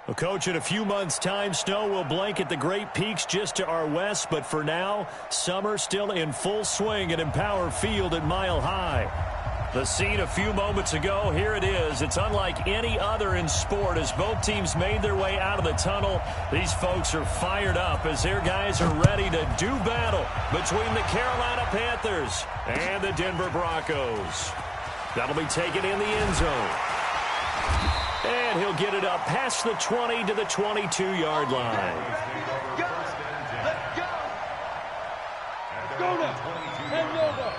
Well, Coach, in a few months' time, snow will blanket the Great Peaks just to our west. But for now, summer still in full swing at Empower Field at Mile High. The scene a few moments ago, here it is. It's unlike any other in sport as both teams made their way out of the tunnel. These folks are fired up as their guys are ready to do battle between the Carolina Panthers and the Denver Broncos. That'll be taken in the end zone. And he'll get it up past the 20 to the 22-yard line. Let's go! Go now! Hand over!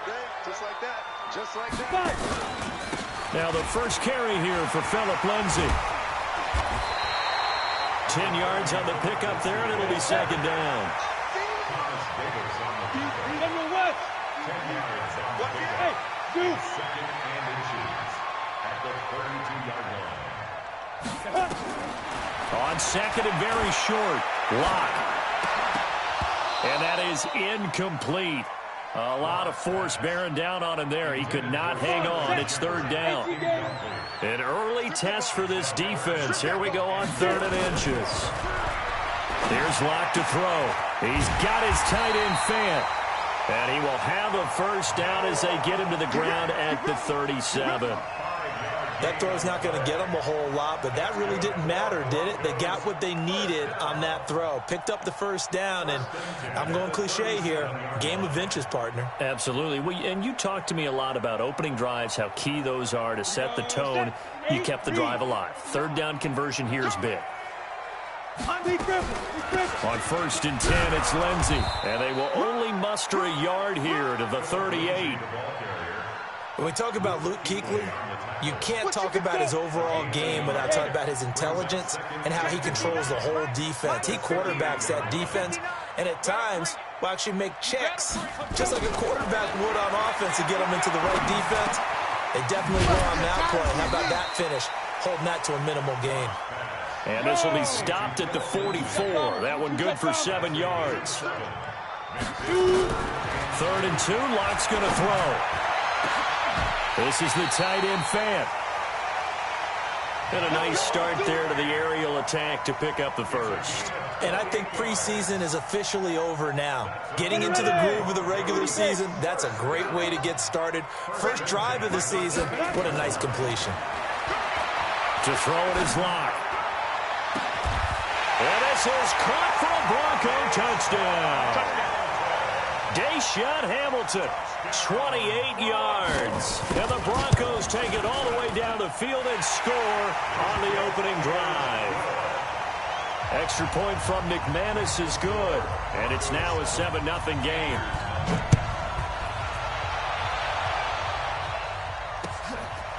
Okay, just like that. Just like that. Now the first carry here for Phillip Lindsay. 10 yards on the pickup there, and it'll be second down. Hey, dude! On second and very short. Lock. And that is incomplete. A lot of force bearing down on him there. He could not hang on. It's third down. An early test for this defense. Here we go on 3rd and inches. Here's Lock to throw. He's got his tight end Fant. And he will have a first down as they get him to the ground at the 37. That throw's not going to get them a whole lot, but that really didn't matter, did it? They got what they needed on that throw. Picked up the first down, and I'm going cliche here. Game of inches, partner. Absolutely. And you talked to me a lot about opening drives, how key those are to set the tone. You kept the drive alive. Third down conversion here is big. On 1st and 10, it's Lindsay. And they will only muster a yard here to the 38. When we talk about Luke Kuechly, you can't talk about his overall game without talking about his intelligence and how he controls the whole defense. He quarterbacks that defense, and at times will actually make checks, just like a quarterback would on offense to get them into the right defense. They definitely were on that play. How about that finish? Holding that to a minimal gain. And this will be stopped at the 44. That one good for 7 yards. 3rd and 2, Lock's going to throw. This is the tight end Fant. And a nice start there to the aerial attack to pick up the first. And I think preseason is officially over now. Getting into the groove of the regular season, that's a great way to get started. First drive of the season, what a nice completion. To throw it is Lock. And this is caught for a Bronco touchdown. Deshaun Hamilton, 28 yards. And the Broncos take it all the way down the field and score on the opening drive. Extra point from McManus is good. And it's now a 7-0 game.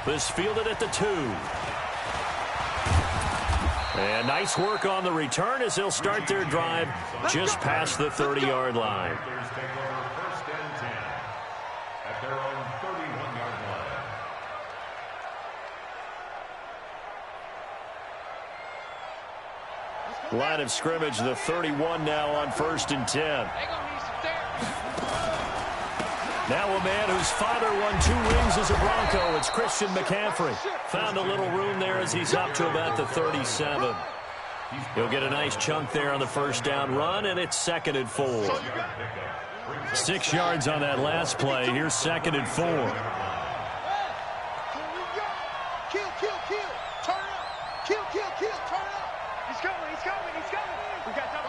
This fielded at the 2. And nice work on the return as they'll start their drive just past the 30-yard line. Line of scrimmage, the 31 now on 1st and 10. Now a man whose father won 2 rings as a Bronco. It's Christian McCaffrey. Found a little room there as he's up to about the 37. He'll get a nice chunk there on the first down run, and it's 2nd and 4. 6 yards on that last play. Here's 2nd and 4. Kill, turn up. Kill, turn up. He's coming. We got that.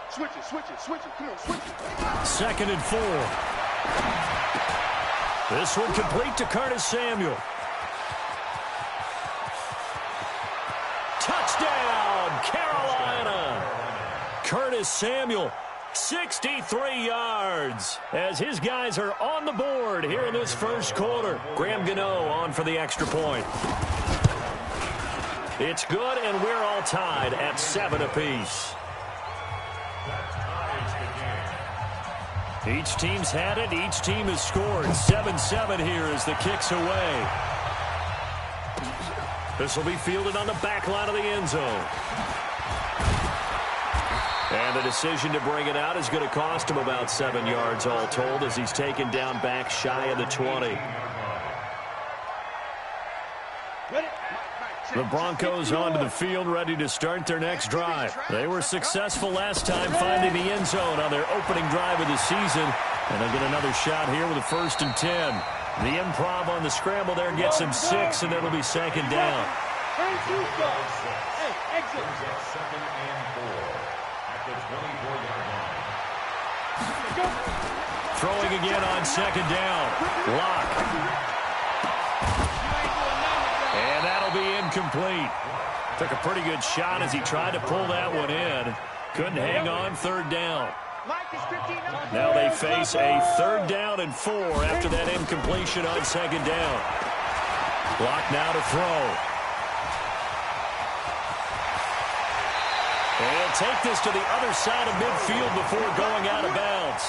Switch it. Come on, switch it. 2nd and 4. This one complete to Curtis Samuel. Touchdown, Carolina. Curtis Samuel, 63 yards as his guys are on the board here in this first quarter. Graham Gano on for the extra point. It's good, and we're all tied at 7 apiece. Each team's had it. Each team has scored. 7-7 here as the kick's away. This will be fielded on the back line of the end zone. And the decision to bring it out is going to cost him about 7 yards all told as he's taken down back shy of the 20. The Broncos onto the field, ready to start their next drive. They were successful last time finding the end zone on their opening drive of the season. And they'll get another shot here with a 1st and 10. The improv on the scramble there gets him 6, and it'll be 2nd down. Throwing again on 2nd down. Lock. And that'll be incomplete. Took a pretty good shot as he tried to pull that one in. Couldn't hang on. 3rd down. Now they face a 3rd down and 4 after that incompletion on 2nd down. Lock now to throw. And take this to the other side of midfield before going out of bounds.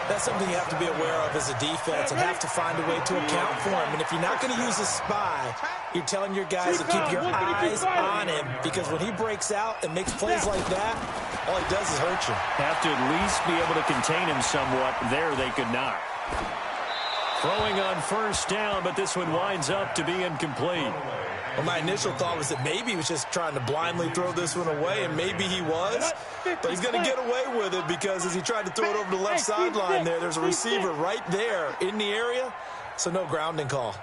That's something you have to be aware of as a defense and have to find a way to account for him. And if you're not going to use a spy, you're telling your guys to keep your eyes on him, because when he breaks out and makes plays like that, all he does is hurt you. Have to at least be able to contain him somewhat. There they could not. Throwing on 1st down, but this one winds up to be incomplete. Well, my initial thought was that maybe he was just trying to blindly throw this one away, and maybe he was. But he's going to get away with it, because as he tried to throw it over the left sideline there's a receiver right there in the area, so no grounding call.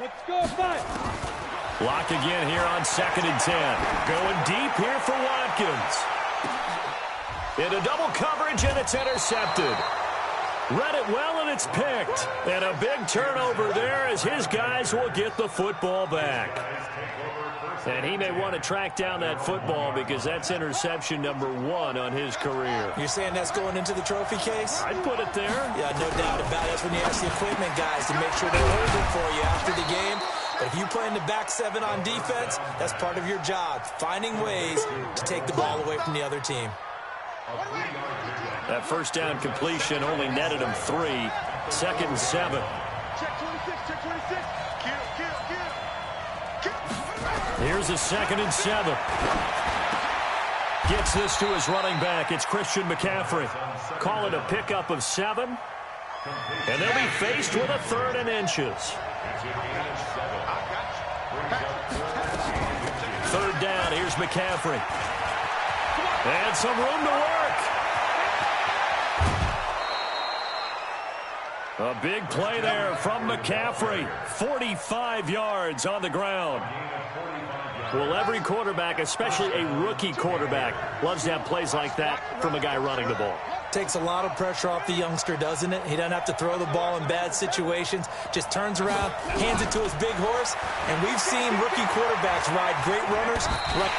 Let's go, 5. Lock again here on 2nd and 10. Going deep here for Watkins. Into double coverage, and it's intercepted. Read it well, and it's picked. And a big turnover there as his guys will get the football back. And he may want to track down that football, because that's interception number 1 on his career. You're saying that's going into the trophy case? I'd put it there. Yeah, no doubt about it. That's when you ask the equipment guys to make sure they hold it for you after the game. But if you play in the back 7 on defense, that's part of your job, finding ways to take the ball away from the other team. That 1st down completion only netted him 3. 2nd and 7. Check 26, check 26. Here's a 2nd and 7. Gets this to his running back. It's Christian McCaffrey. Call it a pickup of 7. And they'll be faced with a 3rd and inches. 3rd down. Here's McCaffrey. And some room to work. A big play there from McCaffrey. 45 yards on the ground. Well, every quarterback, especially a rookie quarterback, loves to have plays like that from a guy running the ball. Takes a lot of pressure off the youngster, doesn't it? He doesn't have to throw the ball in bad situations. Just turns around, hands it to his big horse. And we've seen rookie quarterbacks ride great runners.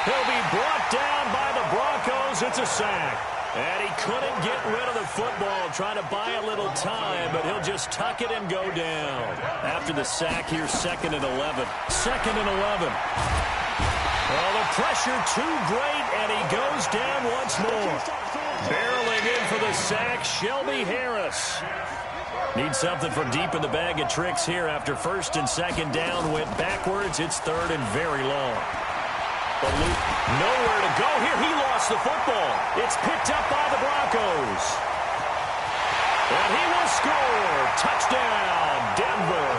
He'll be brought down by the Broncos. It's a sack. And he couldn't get rid of the football, trying to buy a little time, but he'll just tuck it and go down. After the sack, here's 2nd and 11. 2nd and 11. Well, the pressure too great, and he goes down once more. Barreling in for the sack, Shelby Harris. Needs something from deep in the bag of tricks here after 1st and 2nd down. Went backwards. It's 3rd and very long. But Luke, nowhere to go here. He lost the football. It's picked up by the Broncos. And he will score. Touchdown, Denver.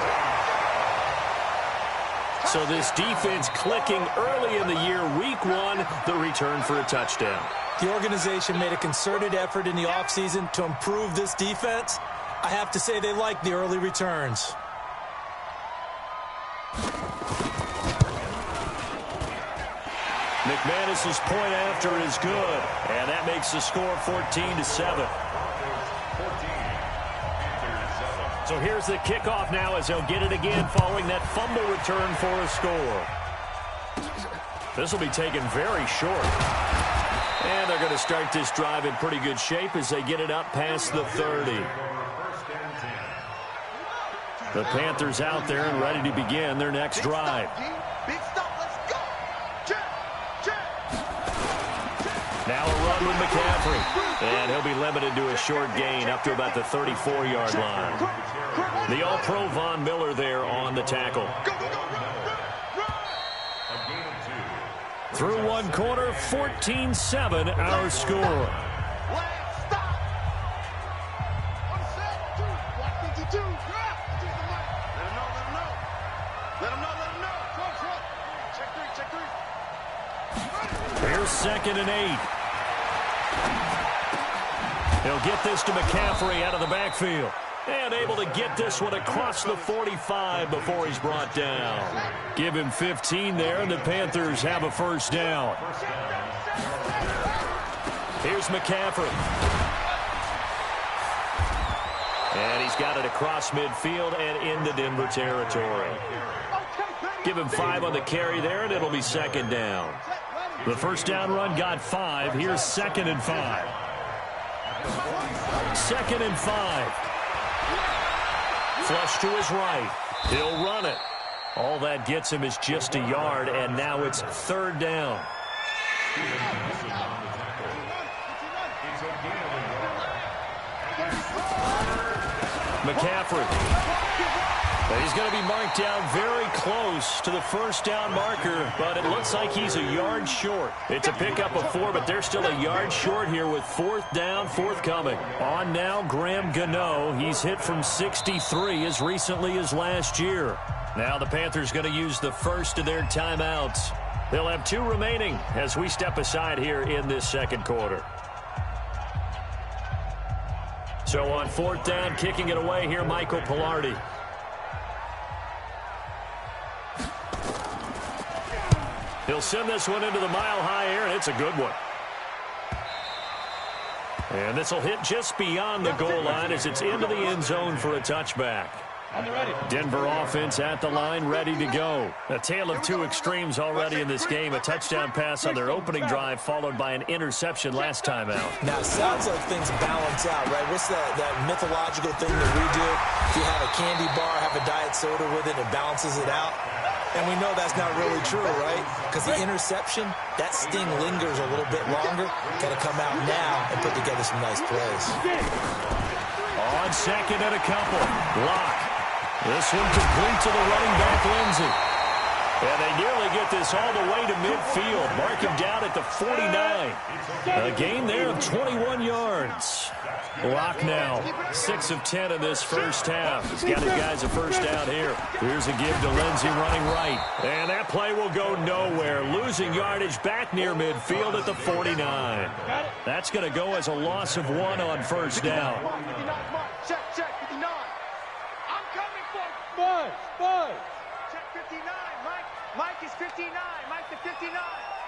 So this defense clicking early in the year. Week 1, the return for a touchdown. The organization made a concerted effort in the offseason to improve this defense. I have to say they like the early returns. McManus's point after is good, and that makes the score 14-7. So here's the kickoff now as they'll get it again following that fumble return for a score. This will be taken very short. And they're going to start this drive in pretty good shape as they get it up past the 30. The Panthers out there and ready to begin their next drive. Big stop, let's go. Now a run with McCaffrey. And he'll be limited to a short gain up to about the 34-yard line. The All-Pro Von Miller there on the tackle. Through one quarter, 14-7 our score. Let him know. Here's 2nd and 8. He'll get this to McCaffrey out of the backfield. And able to get this one across the 45 before he's brought down. Give him 15 there, and the Panthers have a first down. Here's McCaffrey. And he's got it across midfield and into Denver territory. Give him 5 on the carry there, and it'll be 2nd down. The first down run got 5. Here's 2nd and 5. 2nd and 5. Flush to his right. He'll run it. All that gets him is just a yard, and now it's 3rd down. McCaffrey. He's going to be marked down very close to the first down marker, but it looks like he's a yard short. It's a pickup of 4, but they're still a yard short here with 4th down forthcoming. On now, Graham Gano. He's hit from 63 as recently as last year. Now the Panthers going to use the first of their timeouts. They'll have 2 remaining as we step aside here in this second quarter. So on 4th down, kicking it away here, Michael Pilardi. He'll send this one into the mile-high air, and it's a good one. And this will hit just beyond the goal line as it's into the end zone for a touchback. Denver offense at the line, ready to go. A tale of 2 extremes already in this game. A touchdown pass on their opening drive, followed by an interception last time out. Now, it sounds like things balance out, right? What's that mythological thing that we do? If you have a candy bar, have a diet soda with it, it balances it out. And we know that's not really true, right? Because the interception, that sting lingers a little bit longer. Got to come out now and put together some nice plays. On 2nd and a couple. Lock. This one complete to the running back, Lindsey. And they nearly get this all the way to midfield. Mark him down at the 49. A gain there of 21 yards. Lock now, 6 of 10 in this first half. He's got his guys a first down here. Here's a give to Lindsey running right. And that play will go nowhere. Losing yardage back near midfield at the 49. That's going to go as a loss of 1 on first down. Check, 59. I'm coming for Buzz. Check 59. Mike is 59. Mike to 59.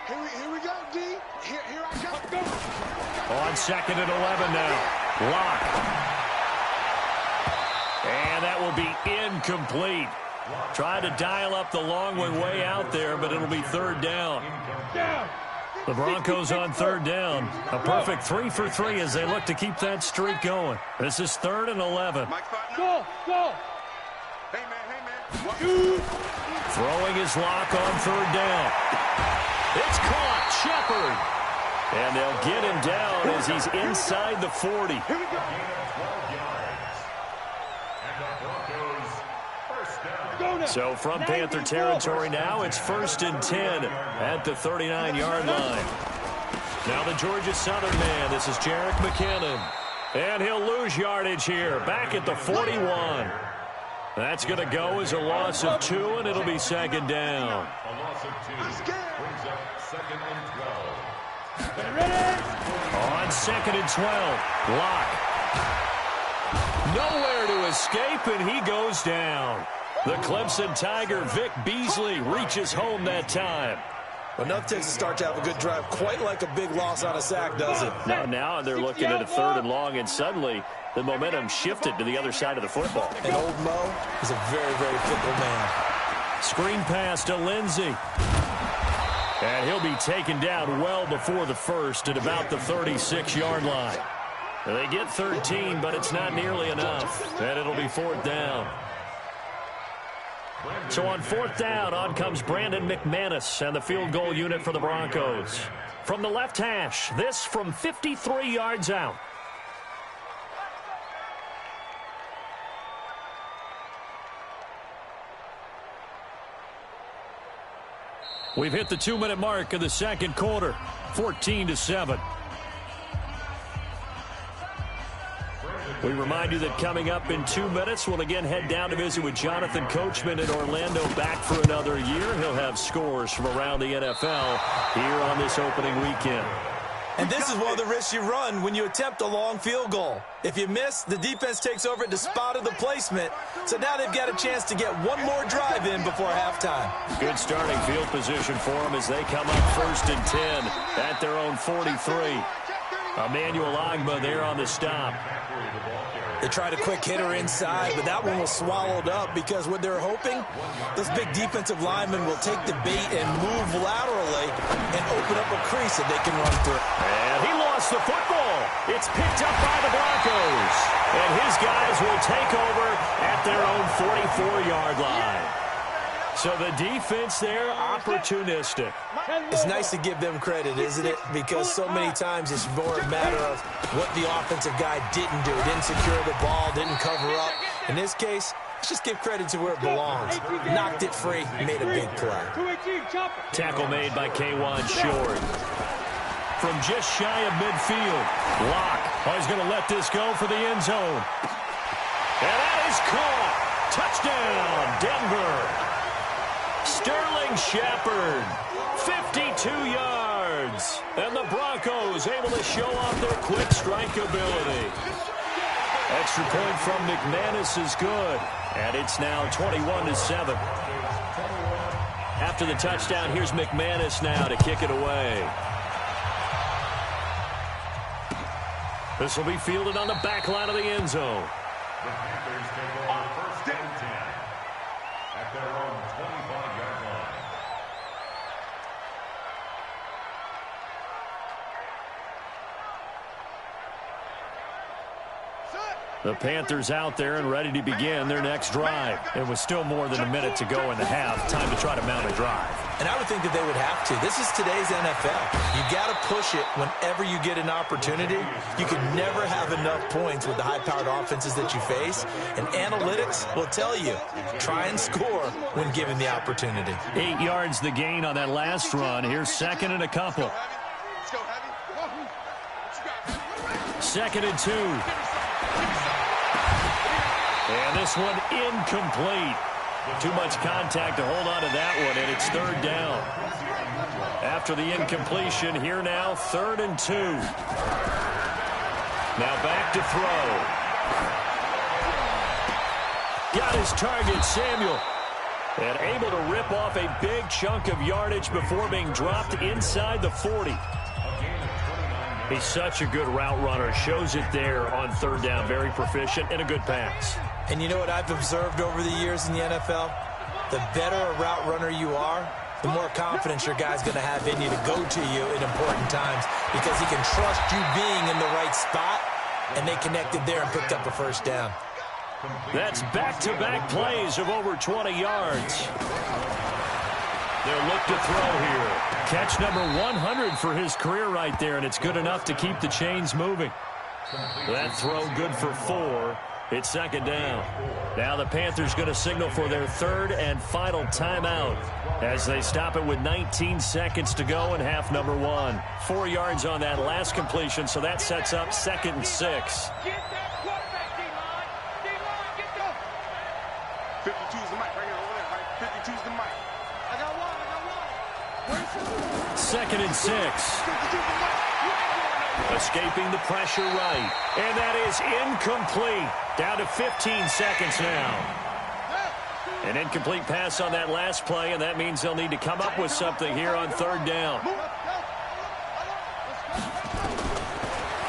Here we go, D. Here I go. On 2nd and 11 now. Lock. And that will be incomplete. Tried to dial up the long one way out there, but it'll be 3rd down. The Broncos on 3rd down. A perfect 3 for 3 as they look to keep that streak going. This is 3rd and 11. Go. Hey, man. Throwing his Lock on 3rd down. It's caught. Shepard. And they'll get him down as he's inside the 40. So from Panther territory now, it's 1st and 10 at the 39-yard line. Now the Georgia Southern man, this is Jerick McKinnon. And he'll lose yardage here, back at the 41. That's going to go as a loss of 2, and it'll be 2nd down. On 2nd and 12, Lock. Nowhere to escape, and he goes down. The Clemson Tiger, Vic Beasley, reaches home that time. Enough takes to start to have a good drive, quite like a big loss on a sack, does it? Now they're looking at a 3rd and long, and suddenly the momentum shifted to the other side of the football. And old Mo is a very, very fickle man. Screen pass to Lindsey. And he'll be taken down well before the first at about the 36-yard line. They get 13, but it's not nearly enough. And it'll be 4th down. So on 4th down, on comes Brandon McManus and the field goal unit for the Broncos. From the left hash, this from 53 yards out. We've hit the 2-minute mark of the second quarter, 14-7. We remind you that coming up in 2 minutes, we'll again head down to visit with Jonathan Coachman in Orlando, back for another year. He'll have scores from around the NFL here on this opening weekend. And this is one of the risks you run when you attempt a long field goal. If you miss, the defense takes over at the spot of the placement. So now they've got a chance to get one more drive in before halftime. Good starting field position for them as they come up 1st and 10 at their own 43. Emmanuel Ogbah there on the stop. They tried a quick hitter inside, but that one was swallowed up because what they're hoping, those big defensive linemen will take the bait and move laterally and open up a crease that they can run through. And he lost the football. It's picked up by the Broncos. And his guys will take over at their own 44-yard line. So the defense there, opportunistic. It's nice to give them credit, isn't it? Because so many times it's more a matter of what the offensive guy didn't do. Didn't secure the ball, didn't cover up. In this case, let's just give credit to where it belongs. Knocked it free, made a big play. Tackle made by K'Wan Short. From just shy of midfield, Locke is going to let this go for the end zone. And that is caught. Touchdown, Denver. Sterling Shepard, 52 yards. And the Broncos able to show off their quick strike ability. Extra point from McManus is good. And it's now 21-7. After the touchdown, here's McManus now to kick it away. This will be fielded on the back line of the end zone. The Panthers take over 1st and 10 at their own 25-yard line. The Panthers out there and ready to begin their next drive. It was still more than a minute to go in the half. Time to try to mount a drive. And I would think that they would have to. This is today's NFL. You got to push it whenever you get an opportunity. You can never have enough points with the high-powered offenses that you face. And analytics will tell you, try and score when given the opportunity. 8 yards the gain on that last run. Here's 2nd and a couple. 2nd and 2. And this one incomplete. Too much contact to hold on to that one, and it's 3rd down. After the incompletion, here now, 3rd and 2. Now back to throw. Got his target, Samuel. And able to rip off a big chunk of yardage before being dropped inside the 40. He's such a good route runner. Shows it there on 3rd down. Very proficient and a good pass. And you know what I've observed over the years in the NFL? The better a route runner you are, the more confidence your guy's going to have in you to go to you in important times because he can trust you being in the right spot, and they connected there and picked up a 1st down. That's back-to-back plays of over 20 yards. They'll look to throw here. Catch number 100 for his career right there, and it's good enough to keep the chains moving. That throw good for 4. It's 2nd down. Now the Panthers going to signal for their 3rd and final timeout as they stop it with 19 seconds to go in half number 1. 4 yards on that last completion, so that sets up 2nd and 6. Get that quarterback, D-line. D-line, get the... 52's the mic right here over there, right? 52's the mic. I got one. 2nd and 6. Escaping the pressure right. And that is incomplete. Down to 15 seconds now. An incomplete pass on that last play, and that means they'll need to come up with something here on 3rd down.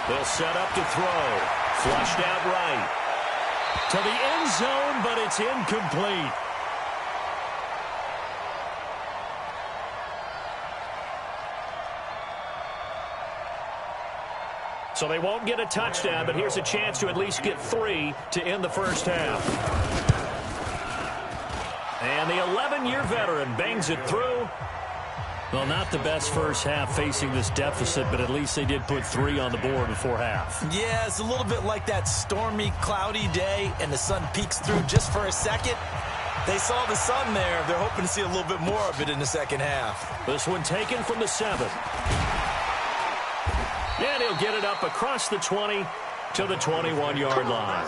They'll set up to throw. Flushed out right. To the end zone, but it's incomplete. So they won't get a touchdown, but here's a chance to at least get 3 to end the first half. And the 11-year veteran bangs it through. Well, not the best first half facing this deficit, but at least they did put 3 on the board before half. Yeah, it's a little bit like that stormy, cloudy day, and the sun peeks through just for a second. They saw the sun there. They're hoping to see a little bit more of it in the second half. This one taken from the 7. And he'll get it up across the 20 to the 21-yard line.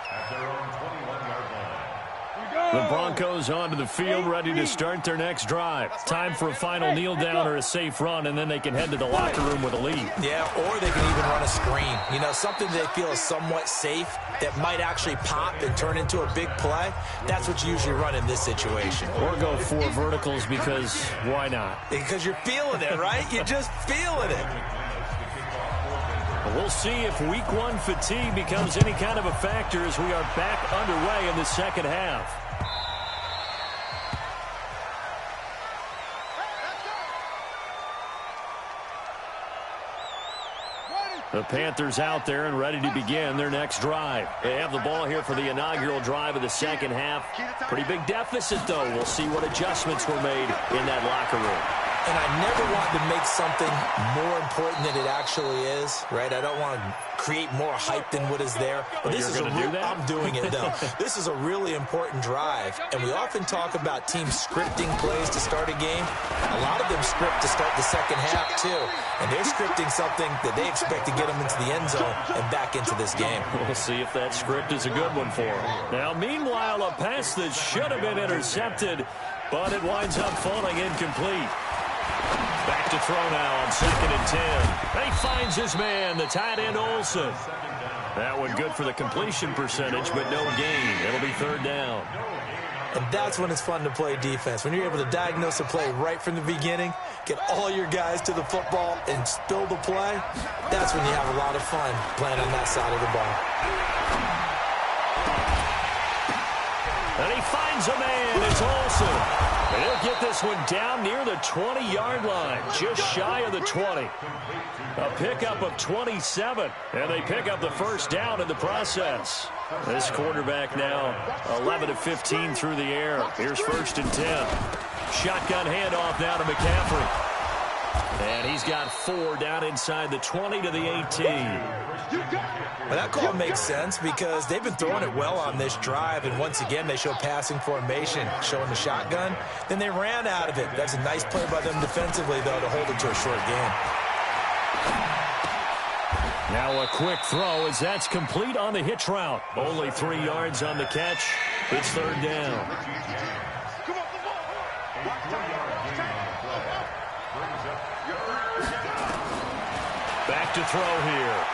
At their own 21-yard line. The Broncos onto the field, ready to start their next drive. Time for a final kneel down or a safe run, and then they can head to the locker room with a lead. Yeah, or they can even run a screen. You know, something they feel is somewhat safe that might actually pop and turn into a big play. That's what you usually run in this situation. Or go 4 verticals because why not? Because you're feeling it, right? You're just feeling it. We'll see if week 1 fatigue becomes any kind of a factor as we are back underway in the second half. The Panthers out there and ready to begin their next drive. They have the ball here for the inaugural drive of the second half. Pretty big deficit, though. We'll see what adjustments were made in that locker room. And I never want to make something more important than it actually is, right? I don't want to create more hype than what is there. But this is I'm doing it, though. This is a really important drive. And we often talk about teams scripting plays to start a game. A lot of them script to start the second half, too. And they're scripting something that they expect to get them into the end zone and back into this game. We'll see if that script is a good one for them. Now, meanwhile, a pass that should have been intercepted, but it winds up falling incomplete. Back to throw now on 2nd and 10. He finds his man, the tight end Olsen. That one good for the completion percentage, but no gain. It'll be 3rd down. And that's when it's fun to play defense. When you're able to diagnose a play right from the beginning, get all your guys to the football and spill the play, that's when you have a lot of fun playing on that side of the ball. And he finds a man. It's Olsen. And he'll get this one down near the 20-yard line, just shy of the 20. A pickup of 27, and they pick up the 1st down in the process. This quarterback now 11 of 15 through the air. Here's 1st and 10. Shotgun handoff now to McCaffrey. And he's got 4 down inside the 20 to the 18. Well, that call makes sense because they've been throwing it well on this drive, and once again they show passing formation, showing the shotgun. Then they ran out of it. That's a nice play by them defensively, though, to hold it to a short game. Now a quick throw as that's complete on the hitch route. Only 3 yards on the catch. It's 3rd down. Back to throw here.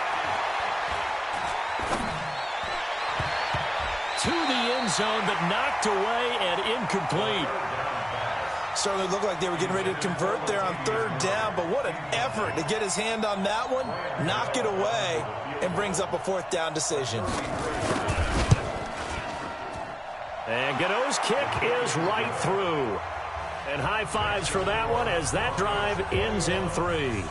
To the end zone, but knocked away and incomplete. Certainly looked like they were getting ready to convert there on 3rd down, but what an effort to get his hand on that one, knock it away, and brings up a 4th down decision. And Godot's kick is right through. And high fives for that one as that drive ends in 3.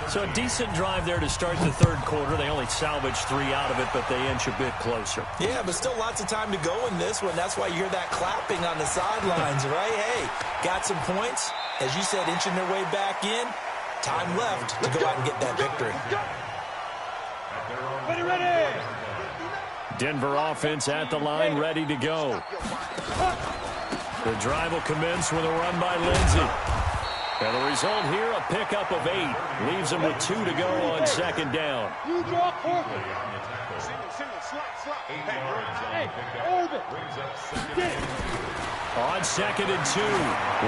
So a decent drive there to start the 3rd quarter. They only salvaged 3 out of it, but they inch a bit closer. Yeah, but still lots of time to go in this one. That's why you hear that clapping on the sidelines, right? Hey, got some points. As you said, inching their way back in. Time left to go out and get that victory. Ready. Denver offense at the line, ready to go. The drive will commence with a run by Lindsey. And the result here, a pickup of 8. Leaves him with 2 to go on 2nd down. You draw corporate. Single, slot. Hey, orbit. On 2nd and 2,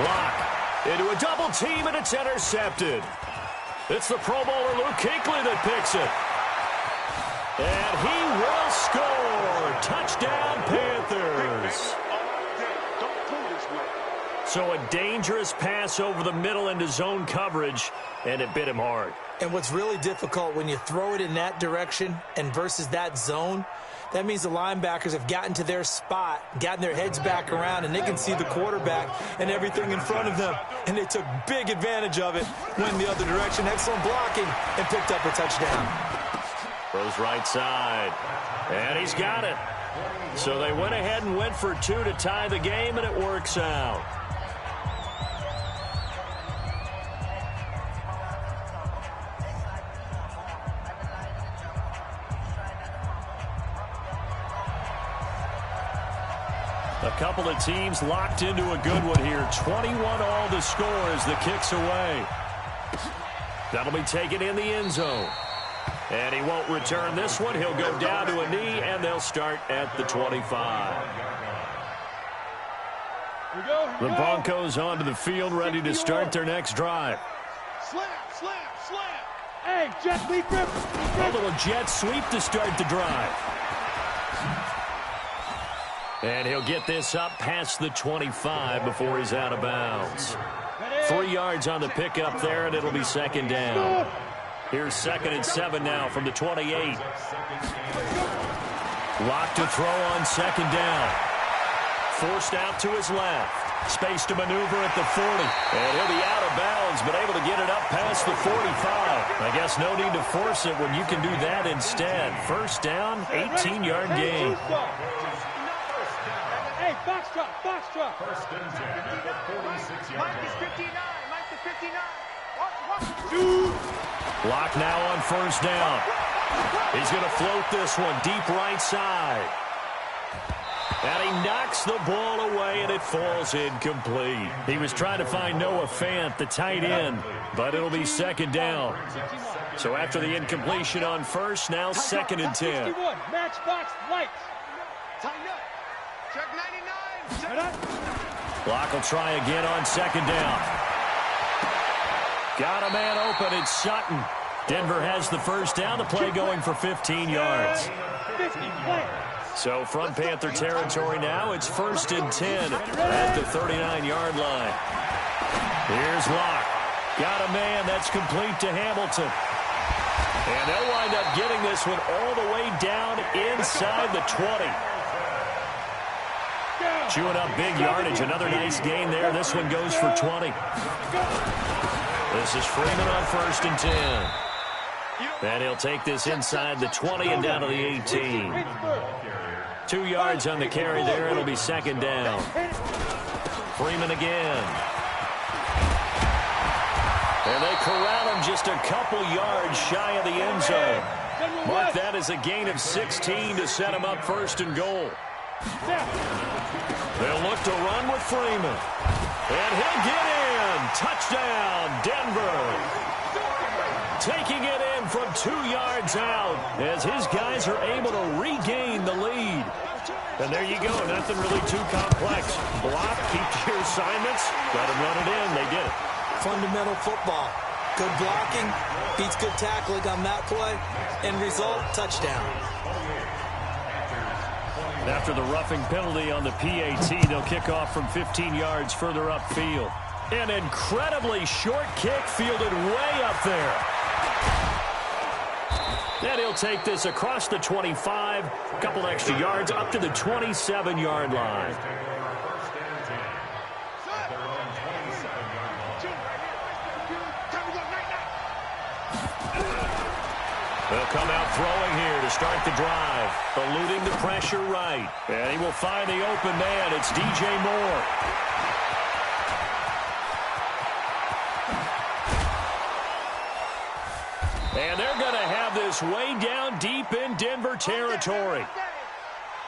Lock into a double team, and it's intercepted. It's the Pro Bowler Luke Kuechly that picks it. And he will score. Touchdown, Panthers. So a dangerous pass over the middle into zone coverage, and it bit him hard. And what's really difficult when you throw it in that direction and versus that zone, that means the linebackers have gotten to their spot, gotten their heads back around, and they can see the quarterback and everything in front of them. And they took big advantage of it, went the other direction, excellent blocking, and picked up a touchdown. Throws right side, and he's got it. So they went ahead and went for 2 to tie the game, and it works out. A couple of teams locked into a good one here. 21 all to score as the kick's away. That'll be taken in the end zone. And he won't return this one. He'll go down to a knee, and they'll start at the 25. The Broncos onto the field, ready to start their next drive. Slam, slam, slam. Hey, jet sweep. A little jet sweep to start the drive. And he'll get this up past the 25 before he's out of bounds. 3 yards on the pickup there, and it'll be second down. Here's 2nd and 7 now from the 28. Lock to throw on 2nd down. Forced out to his left. Space to maneuver at the 40. And he'll be out of bounds, but able to get it up past the 45. I guess no need to force it when you can do that instead. First down, 18-yard gain. Hey, box drop. First and 10 at the 46-yard Mike line. is 59. Mike is 59. Watch. Lock now on first down. He's going to float this one deep right side. And he knocks the ball away, and it falls incomplete. He was trying to find Noah Fant, the tight end, but it'll be second down. So after the incompletion on first, now 2nd and 10. Matchbox lights. Tighten up. Check 99. Lock will try again on 2nd down. Got a man open. It's Sutton. Denver has the first down. The play going for 15 yards. 50 play. So from Panther territory now, it's 1st and 10 at the 39-yard line. Here's Locke. Got a man. That's complete to Hamilton. And they'll wind up getting this one all the way down inside the 20. Chewing up big yardage. Another nice gain there. This one goes for 20. This is Freeman on 1st and 10. And he'll take this inside the 20 and down to the 18. 2 yards on the carry there. It'll be second down. Freeman again. And they corral him just a couple yards shy of the end zone. Mark that as a gain of 16 to set him up 1st and goal. They'll look to run with Freeman. And he'll get in. Touchdown, Denver. Taking it in from 2 yards out as his guys are able to regain the lead. And there you go. Nothing really too complex. Block, keep to your assignments, let them run it in. They did it. Fundamental football. Good blocking, beats good tackling on that play. End result, touchdown. After the roughing penalty on the PAT, they'll kick off from 15 yards further upfield. An incredibly short kick fielded way up there. And he'll take this across the 25, a couple extra yards up to the 27-yard line. They'll come out throwing here to start the drive, eluding the pressure right. And he will find the open man. It's DJ Moore. And they're going to have this way down deep in Denver territory.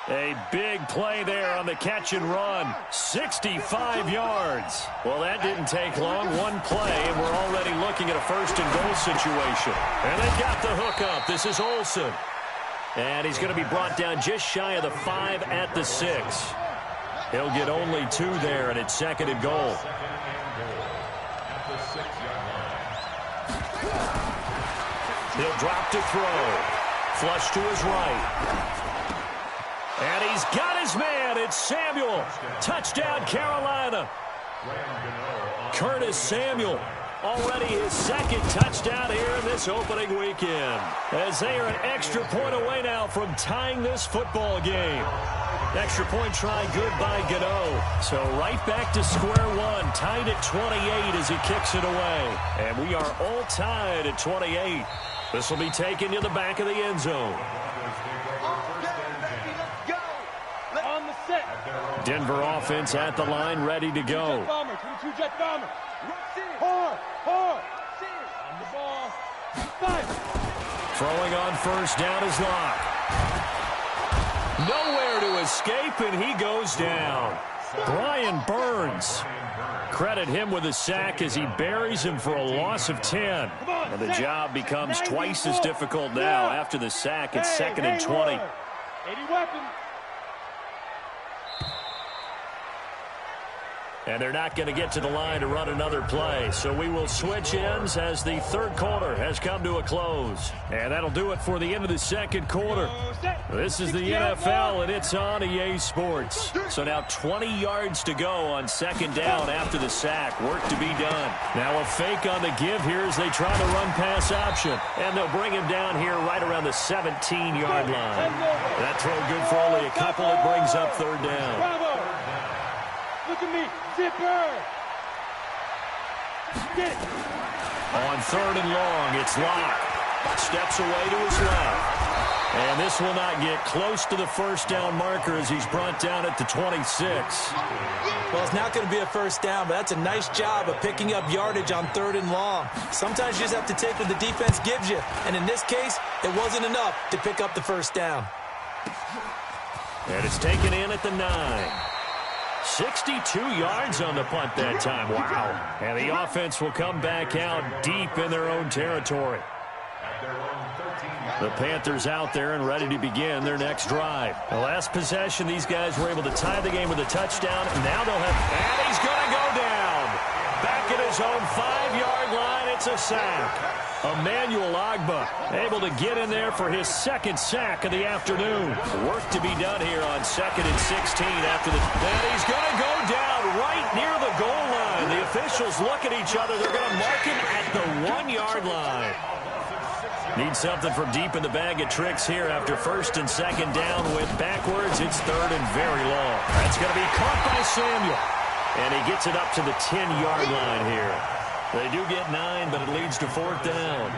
A big play there on the catch and run. 65 yards. Well, that didn't take long. One play, and we're already looking at a 1st and goal situation. And they've got the hook up. This is Olsen. And he's going to be brought down just shy of the 5 at the 6. He'll get only 2 there, and it's 2nd and goal. He'll drop to throw. Flush to his right. And he's got his man. It's Samuel. Touchdown, Carolina. Curtis Samuel. Already his 2nd touchdown here in this opening weekend. As they are an extra point away now from tying this football game. Extra point try good by Gano. So right back to square one. Tied at 28 as he kicks it away. And we are all tied at 28. This will be taken to the back of the end zone. Denver offense at the line, ready to go. Jet bomber. Hard. On the ball. Throwing on 1st down is Locke. Nowhere to escape, and he goes down. Brian Burns. Credit him with a sack as he buries him for a loss of 10. And the job becomes twice as difficult now. After the sack, it's 2nd and 20. 80 weapons. And they're not going to get to the line to run another play. So we will switch ends as the third quarter has come to a close. And that'll do it for the end of the second quarter. This is the NFL, and it's on EA Sports. So now 20 yards to go on 2nd down after the sack. Work to be done. Now a fake on the give here as they try to run pass option. And they'll bring him down here right around the 17-yard line. That throw good for only a couple. It brings up 3rd down. Bravo. Look at me. Zipper. Get it. On 3rd and long, it's Locke. Steps away to his left. And this will not get close to the first down marker as he's brought down at the 26. Well, it's not going to be a first down, but that's a nice job of picking up yardage on 3rd and long. Sometimes you just have to take what the defense gives you. And in this case, it wasn't enough to pick up the first down. And it's taken in at the 9. 62 yards on the punt that time. Wow. And the offense will come back out deep in their own territory. The Panthers out there and ready to begin their next drive. The last possession, these guys were able to tie the game with a touchdown. And now they'll have... And he's going to go down. Back at his own 5-yard line, it's a sack. Emmanuel Ogbah able to get in there for his 2nd sack of the afternoon. Work to be done here on 2nd and 16 after the... And he's going to go down right near the goal line. The officials look at each other. They're going to mark him at the 1-yard line. Need something from deep in the bag of tricks here after 1st and 2nd down. Went backwards. It's 3rd and very long. That's going to be caught by Samuel. And he gets it up to the 10-yard line here. They do get 9, but it leads to 4th down.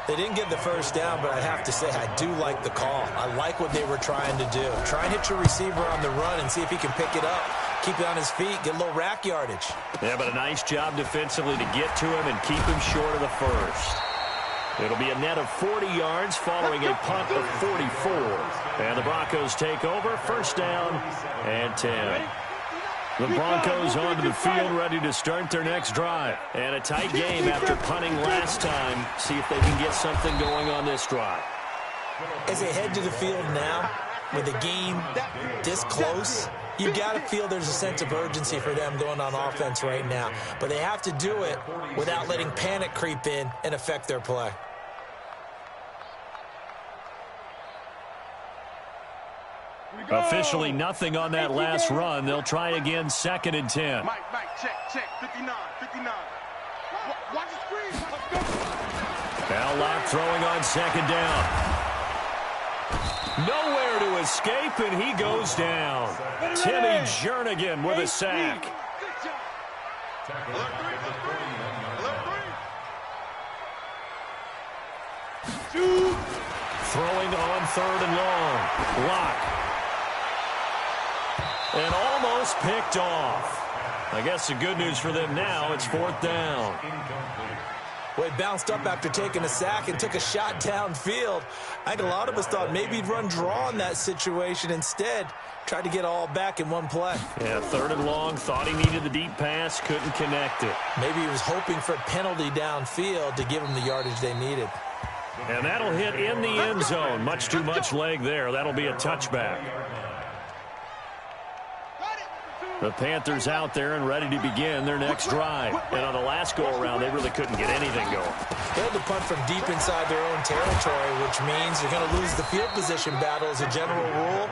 They didn't get the first down, but I have to say I do like the call. I like what they were trying to do. Try and hit your receiver on the run and see if he can pick it up. Keep it on his feet, get a little rack yardage. Yeah, but a nice job defensively to get to him and keep him short of the first. It'll be a net of 40 yards following a punt of 44. And the Broncos take over, 1st down and 10. The Broncos onto the field ready to start their next drive. And a tight game after punting last time. See if they can get something going on this drive. As they head to the field now, with the game this close, you got to feel there's a sense of urgency for them going on offense right now. But they have to do it without letting panic creep in and affect their play. Officially nothing on that last run. They'll try again, 2nd and 10. Mike, check. 59. Watch the screen. Let's go. Now Locke throwing on 2nd down. Nowhere to escape, and he goes down. Timmy Jernigan with a sack. Good job. Throwing on 3rd and long. Locke. And almost picked off. I guess the good news for them now, it's 4th down. Well, he bounced up after taking a sack and took a shot downfield. I think a lot of us thought maybe he'd run draw in that situation. Instead, tried to get all back in one play. Yeah, 3rd and long, thought he needed the deep pass, couldn't connect it. Maybe he was hoping for a penalty downfield to give him the yardage they needed. And that'll hit in the end zone. Much too much leg there. That'll be a touchback. The Panthers out there and ready to begin their next drive. And on the last go-around, they really couldn't get anything going. They had to punt from deep inside their own territory, which means they're going to lose the field position battle as a general rule.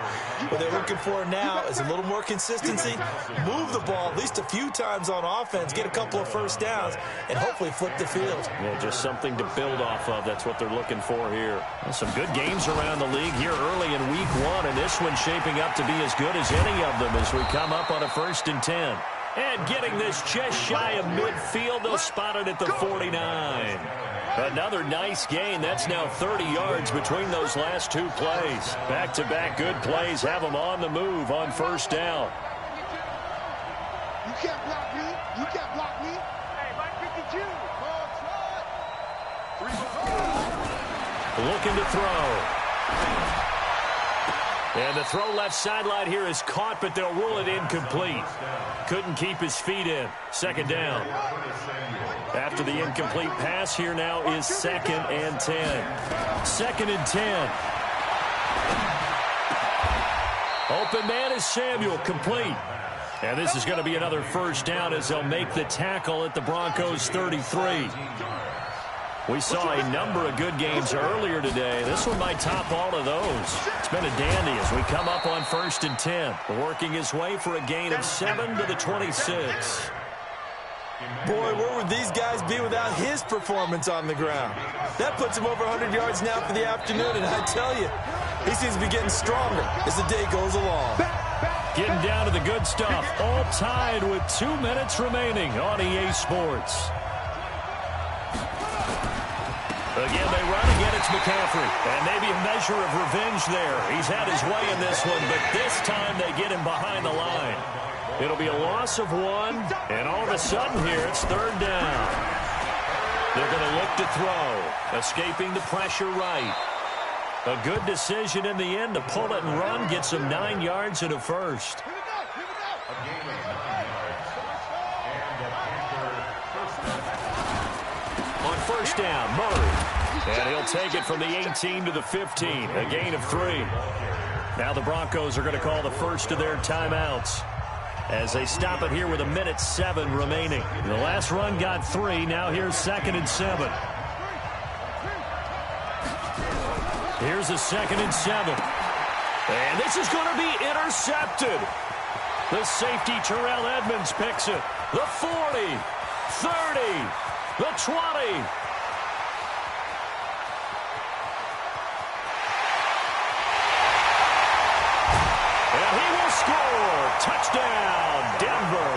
What they're looking for now is a little more consistency, move the ball at least a few times on offense, get a couple of first downs, and hopefully flip the field. Yeah, just something to build off of. That's what they're looking for here. Well, some good games around the league here early in week 1, and this one's shaping up to be as good as any of them as we come up on a 1st and 10. And getting this just shy of midfield, they'll spot it at the 49. Another nice gain. That's now 30 yards between those last two plays. Back-to-back good plays have them on the move on 1st down. You can't block me. You can't block me. Hey, Mike 52. Looking to throw. And the throw left sideline here is caught, but they'll rule it incomplete. Couldn't keep his feet in. Second down. After the incomplete pass, here now is 2nd and 10. 2nd and 10. Open man is Samuel, complete. And this is going to be another first down as they'll make the tackle at the Broncos' 33. We saw a number of good games earlier today. This one might top all of those. It's been a dandy as we come up on 1st and 10. Working his way for a gain of 7 to the 26. Boy, where would these guys be without his performance on the ground? That puts him over 100 yards now for the afternoon, and I tell you, he seems to be getting stronger as the day goes along. Getting down to the good stuff, all tied with 2 minutes remaining on EA Sports. Again, they run again. It's McCaffrey. And maybe a measure of revenge there. He's had his way in this one, but this time they get him behind the line. It'll be a loss of 1, and all of a sudden here, it's 3rd down. They're going to look to throw, escaping the pressure right. A good decision in the end to pull it and run, gets him 9 yards and a first. On first down, Murray. And he'll take it from the 18 to the 15, a gain of 3. Now the Broncos are going to call the first of their timeouts as they stop it here with 1:07 remaining. The last run got 3. Now here's 2nd and 7. Here's a 2nd and 7. And this is going to be intercepted. The safety, Terrell Edmonds, picks it. The 40, 30, the 20. And he will score. Touchdown, Denver.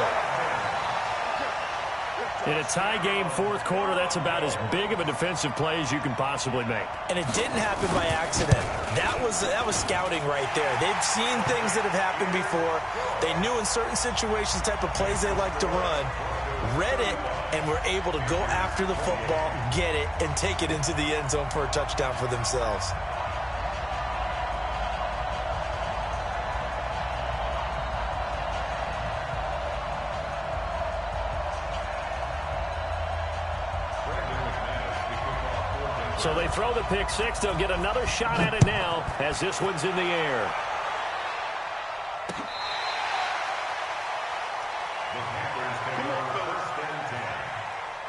In a tie game, 4th quarter, that's about as big of a defensive play as you can possibly make. And it didn't happen by accident. That was scouting right there. They've seen things that have happened before. They knew in certain situations the type of plays they like to run, read it, and were able to go after the football, get it, and take it into the end zone for a touchdown for themselves. So they throw the pick 6. They'll get another shot at it now as this one's in the air. The Panthers can go 1st and 10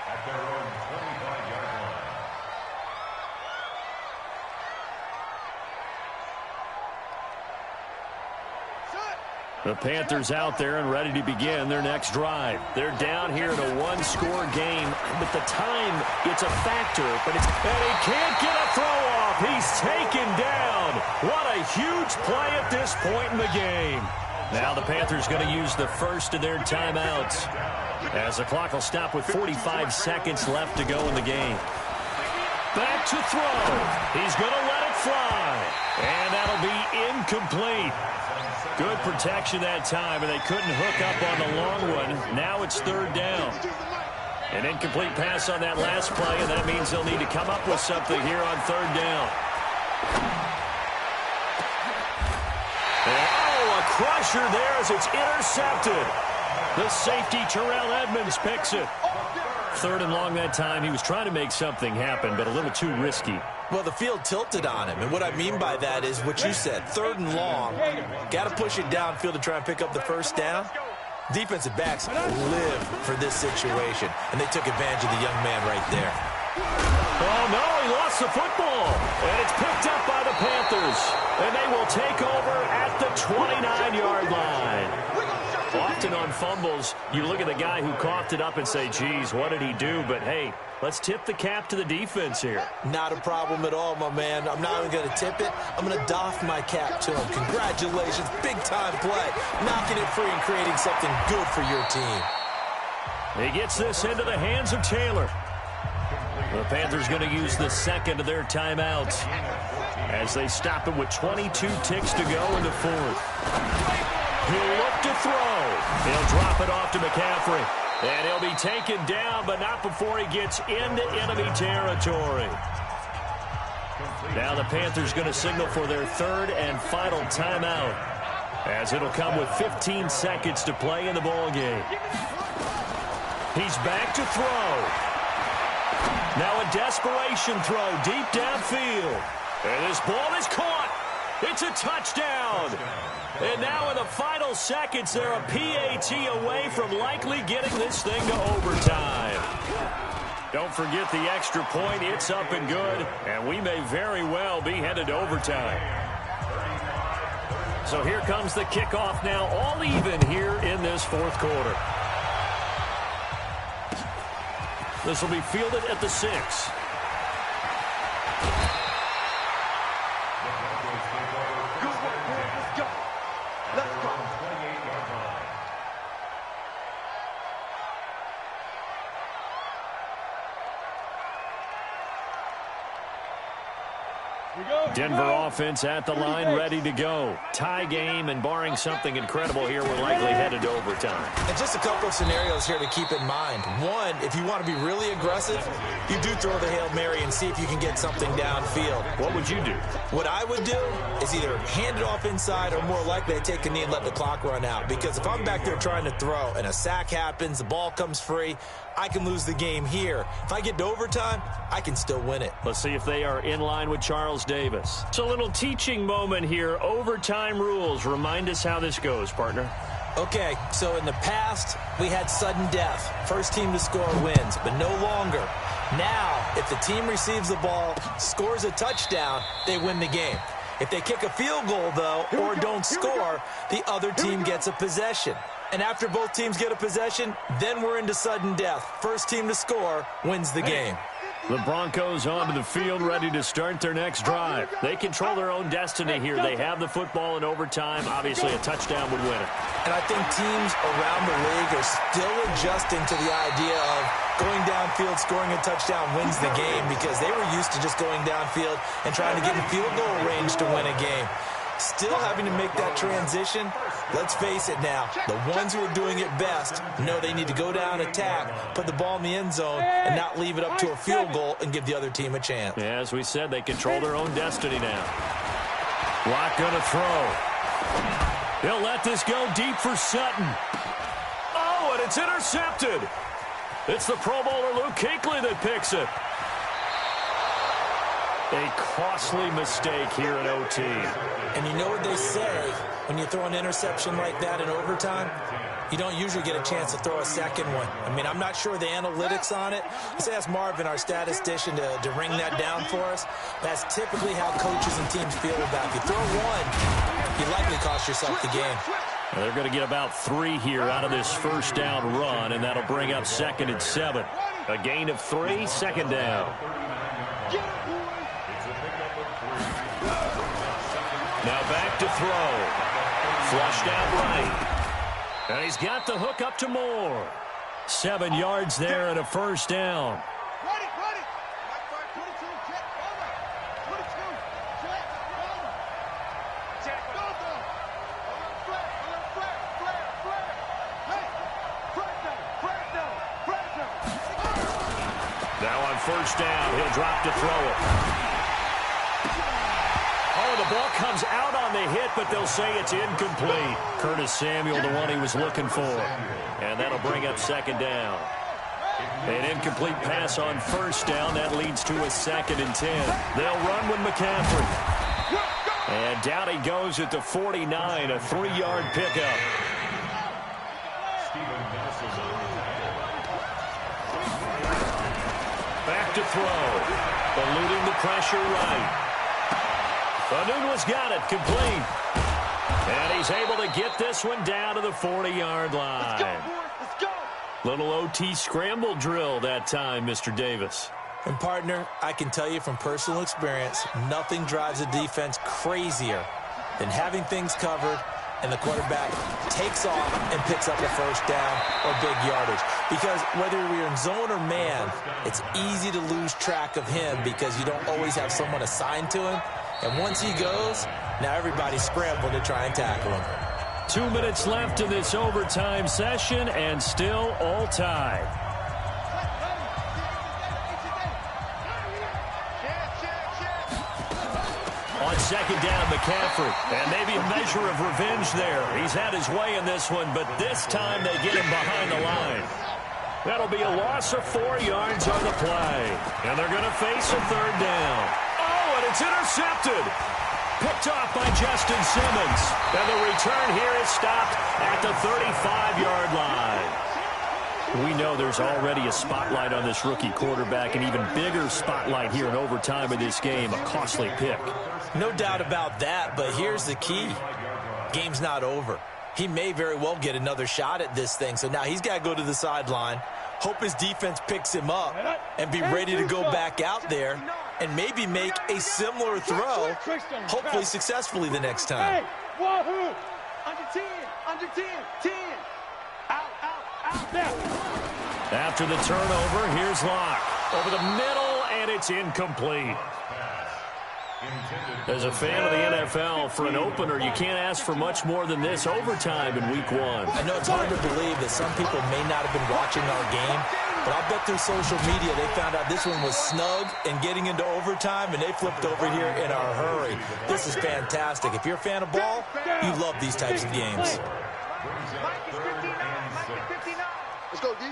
at their own 25-yard line. The Panthers out there and ready to begin their next drive. They're down here in a 1-score game, but the time, it's a factor. And he can't get a throw off. He's taken down. What a huge play at this point in the game. Now the Panthers going to use the first of their timeouts as the clock will stop with 45 seconds left to go in the game. Back to throw. He's going to let it fly. And that'll be incomplete. Good protection that time, and they couldn't hook up on the long one. Now it's 3rd down. An incomplete pass on that last play, and that means they'll need to come up with something here on 3rd down. And, a crusher there as it's intercepted. The safety, Terrell Edmonds, picks it. 3rd and long that time. He was trying to make something happen, but a little too risky. Well, the field tilted on him, and what I mean by that is what you said, 3rd and long. Got to push it downfield to try and pick up the first down. Defensive backs live for this situation, and they took advantage of the young man right there. Oh, no, he lost the football, and it's picked up by the Panthers, and they will take over at the 29-yard line. Often on fumbles, you look at the guy who coughed it up and say, geez, what did he do? But, hey, let's tip the cap to the defense here. Not a problem at all, my man. I'm not even going to tip it. I'm going to doff my cap to him. Congratulations. Big-time play. Knocking it free and creating something good for your team. He gets this into the hands of Taylor. The Panthers going to use the second of their timeouts as they stop it with 22 ticks to go in the 4th. He'll look to throw. He'll drop it off to McCaffrey. And he'll be taken down, but not before he gets into enemy territory. Now the Panthers going to signal for their third and final timeout, as it'll come with 15 seconds to play in the ball game. He's back to throw. Now a desperation throw deep downfield. And this ball is caught. It's a touchdown. And now in the final seconds, they're a PAT away from likely getting this thing to overtime. Don't forget the extra point. It's up and good, and we may very well be headed to overtime. So here comes the kickoff now, all even here in this fourth quarter. This will be fielded at the 6. Denver offense at the line, ready to go. Tie game, and barring something incredible here, we're likely headed to overtime. And just a couple of scenarios here to keep in mind. One, if you want to be really aggressive, you do throw the Hail Mary and see if you can get something downfield. What would you do? What I would do is either hand it off inside or more likely to take a knee and let the clock run out. Because if I'm back there trying to throw and a sack happens, the ball comes free, I can lose the game here. If I get to overtime, I can still win it. Let's see if they are in line with Charles Davis. So a little teaching moment here. Overtime rules. Remind us how this goes, partner. Okay, so in the past, we had sudden death. First team to score wins, but no longer. Now, if the team receives the ball, scores a touchdown, they win the game. If they kick a field goal, though, or don't score, the other team gets a possession. And after both teams get a possession, then we're into sudden death. First team to score wins the game. The Broncos onto the field, ready to start their next drive. They control their own destiny here. They have the football in overtime. Obviously, a touchdown would win it. And I think teams around the league are still adjusting to the idea of going downfield, scoring a touchdown wins the game, because they were used to just going downfield and trying to get in field goal range to win a game. Still having to make that transition. Let's face it now, the ones who are doing it best know they need to go down, attack, put the ball in the end zone, and not leave it up to a field goal and give the other team a chance. Yeah, as we said, they control their own destiny now. Lock going to throw. He'll let this go deep for Sutton. Oh, and it's intercepted. It's the Pro Bowler Luke Kuechly that picks it. A costly mistake here in OT. And you know what they say, when you throw an interception like that in overtime, you don't usually get a chance to throw a second one. I mean, I'm not sure the analytics on it. Let's ask Marvin, our statistician, to ring that down for us. That's typically how coaches and teams feel about it. If you throw one, you likely cost yourself the game. Well, they're going to get about 3 here out of this first down run, and that'll bring up 2nd and 7. A gain of 3, second down. Now back to throw. Flushed out right. And he's got the hook up to Moore. 7 yards there and a first down. Now on first down, he'll drop to throw it. Oh, the ball comes out on the hit, but they'll say it's incomplete. Curtis Samuel, the one he was looking for. And that'll bring up 2nd down. An incomplete pass on first down. That leads to a 2nd and 10. They'll run with McCaffrey. And down he goes at the 49, a 3-yard pickup. Back to throw. Eluding the pressure right. Anunua's got it, complete. And he's able to get this one down to the 40-yard line. Let's go. Little OT scramble drill that time, Mr. Davis. And, partner, I can tell you from personal experience, nothing drives a defense crazier than having things covered and the quarterback takes off and picks up a first down or big yardage. Because whether you're in zone or man, it's easy to lose track of him because you don't always have someone assigned to him. And once he goes, now everybody's scrambled to try and tackle him. 2 minutes left in this overtime session, and still all tied. On second down, McCaffrey. And maybe a measure of revenge there. He's had his way in this one, but this time they get him behind the line. That'll be a loss of 4 yards on the play. And they're going to face a third down. Oh, and it's intercepted. Picked off by Justin Simmons. And the return here is stopped at the 35-yard line. We know there's already a spotlight on this rookie quarterback, an even bigger spotlight here in overtime of this game, a costly pick. No doubt about that, but here's the key. Game's not over. He may very well get another shot at this thing, so now he's got to go to the sideline, hope his defense picks him up, and be ready to go back out there and maybe make a similar throw, hopefully successfully the next time. Hey, wahoo! Under 10, 10. Out. After the turnover, here's Locke. Over the middle, and it's incomplete. As a fan of the NFL, for an opener, you can't ask for much more than this overtime in Week 1. I know it's hard to believe that some people may not have been watching our game, but I'll bet through social media they found out this one was snug and getting into overtime, and they flipped over here in a hurry. This is fantastic. If you're a fan of ball, you love these types of games. Let's go, D.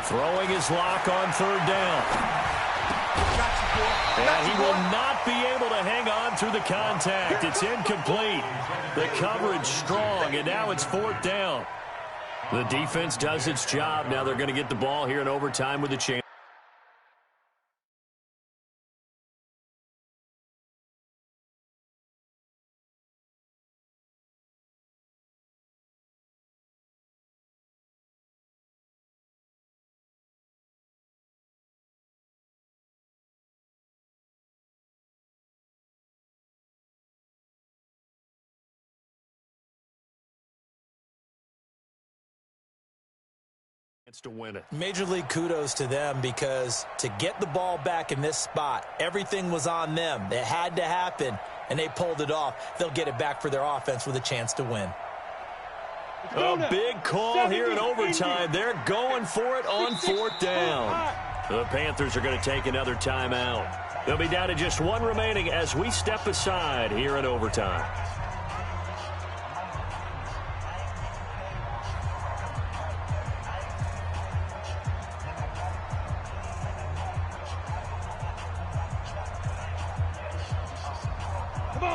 Throwing his Lock on third down. And he will not be able to hang on through the contact. It's incomplete. The coverage strong, and now it's fourth down. The defense does its job. Now they're going to get the ball here in overtime with a chance. To win it. Major League kudos to them, because to get the ball back in this spot, everything was on them. It had to happen, and they pulled it off. They'll get it back for their offense with a chance to win. A big call here in overtime. They're going for it on fourth down. The Panthers are going to take another timeout. They'll be down to just one remaining as we step aside here in overtime.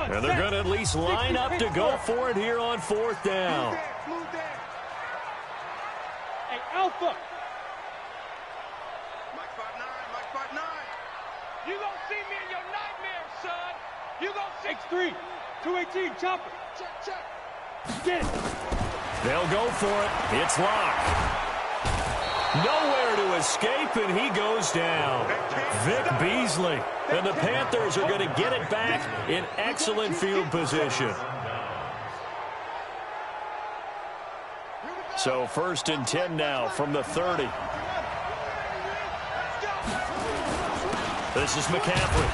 And they're going to at least line up to go for it here on fourth down. Move there. Hey, Alpha. Mike 5'9", You gonna see me in your nightmares, son. You gonna see. X3, 218, chopper. Check. Get it. They'll go for it. It's Locke. Nowhere to escape, and he goes down. Vic Beasley. And the Panthers are going to get it back in excellent field position. So 1st and 10 now from the 30. This is McCaffrey.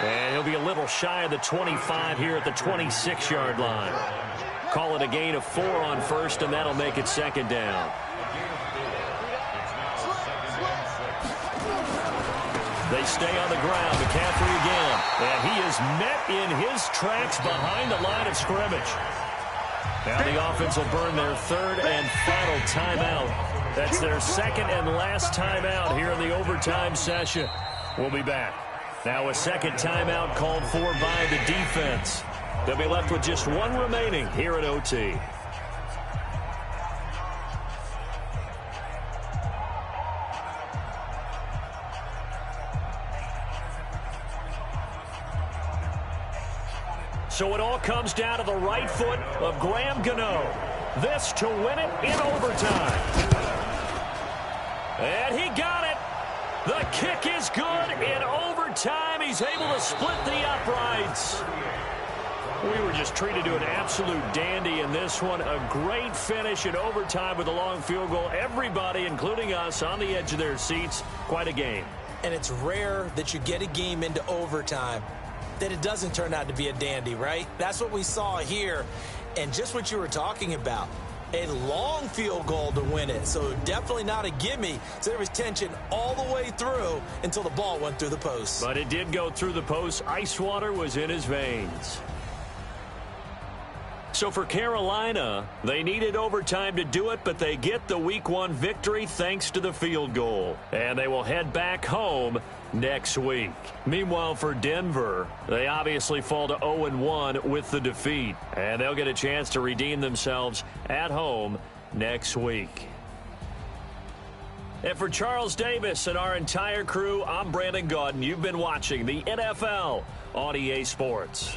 And he'll be a little shy of the 25 here at the 26-yard line. Call it a gain of 4 on first, and that'll make it second down. They stay on the ground. McCaffrey again. And he is met in his tracks behind the line of scrimmage. Now the offense will burn their third and final timeout. That's their second and last timeout here in the overtime session. We'll be back. Now a second timeout called for by the defense. They'll be left with just one remaining here at OT. So it all comes down to the right foot of Graham Gano. This to win it in overtime. And he got it. The kick is good in overtime. He's able to split the uprights. We were just treated to an absolute dandy in this one. A great finish in overtime with a long field goal. Everybody, including us, on the edge of their seats. Quite a game. And it's rare that you get a game into overtime that it doesn't turn out to be a dandy, right? That's what we saw here. And just what you were talking about. a long field goal to win it. So definitely not a gimme. So there was tension all the way through until the ball went through the post. But it did go through the post. Ice water was in his veins. So for Carolina, they needed overtime to do it, but they get the Week 1 victory thanks to the field goal. And they will head back home next week. Meanwhile, for Denver, they obviously fall to 0-1 with the defeat. And they'll get a chance to redeem themselves at home next week. And for Charles Davis and our entire crew, I'm Brandon Gaudin. You've been watching the NFL on EA Sports.